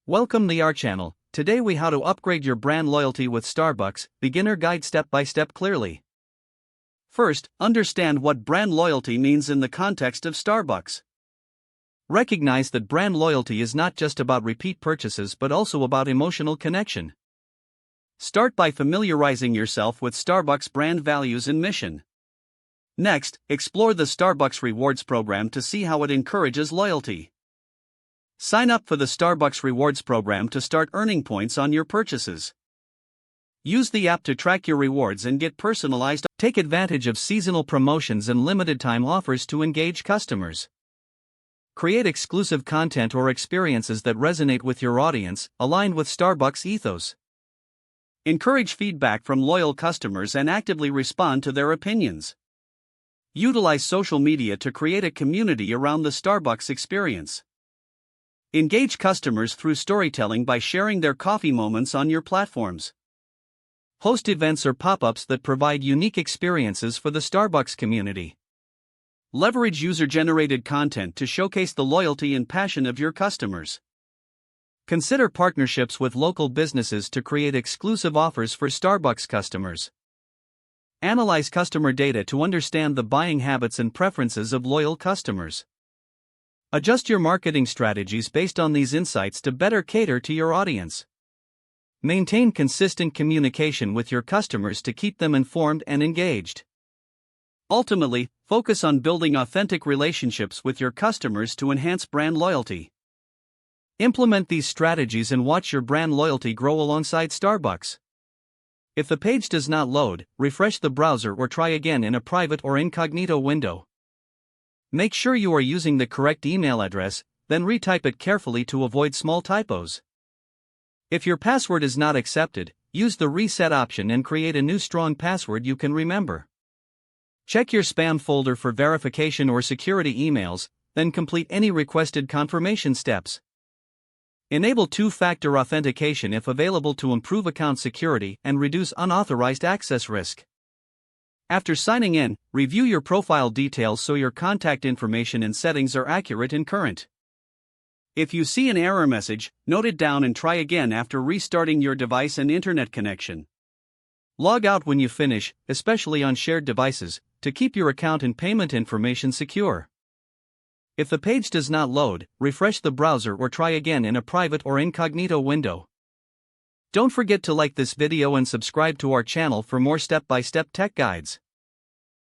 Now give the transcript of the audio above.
Welcome to our channel. Today we how to upgrade your brand loyalty with Starbucks, beginner guide step by step clearly. First, understand what brand loyalty means in the context of Starbucks. Recognize that brand loyalty is not just about repeat purchases but also about emotional connection. Start by familiarizing yourself with Starbucks brand values and mission. Next, explore the Starbucks Rewards program to see how it encourages loyalty. Sign up for the Starbucks Rewards program to start earning points on your purchases. Use the app to track your rewards and get personalized. Take advantage of seasonal promotions and limited-time offers to engage customers. Create exclusive content or experiences that resonate with your audience, aligned with Starbucks ethos. Encourage feedback from loyal customers and actively respond to their opinions. Utilize social media to create a community around the Starbucks experience. Engage customers through storytelling by sharing their coffee moments on your platforms. Host events or pop-ups that provide unique experiences for the Starbucks community. Leverage user-generated content to showcase the loyalty and passion of your customers. Consider partnerships with local businesses to create exclusive offers for Starbucks customers. Analyze customer data to understand the buying habits and preferences of loyal customers. Adjust your marketing strategies based on these insights to better cater to your audience. Maintain consistent communication with your customers to keep them informed and engaged. Ultimately, focus on building authentic relationships with your customers to enhance brand loyalty. Implement these strategies and watch your brand loyalty grow alongside Starbucks. If the page does not load, refresh the browser or try again in a private or incognito window. Make sure you are using the correct email address, then retype it carefully to avoid small typos. If your password is not accepted, use the reset option and create a new strong password you can remember. Check your spam folder for verification or security emails, then complete any requested confirmation steps. Enable two-factor authentication if available to improve account security and reduce unauthorized access risk. After signing in, review your profile details so your contact information and settings are accurate and current. If you see an error message, note it down and try again after restarting your device and internet connection. Log out when you finish, especially on shared devices, to keep your account and payment information secure. If the page does not load, refresh the browser or try again in a private or incognito window. Don't forget to like this video and subscribe to our channel for more step-by-step tech guides.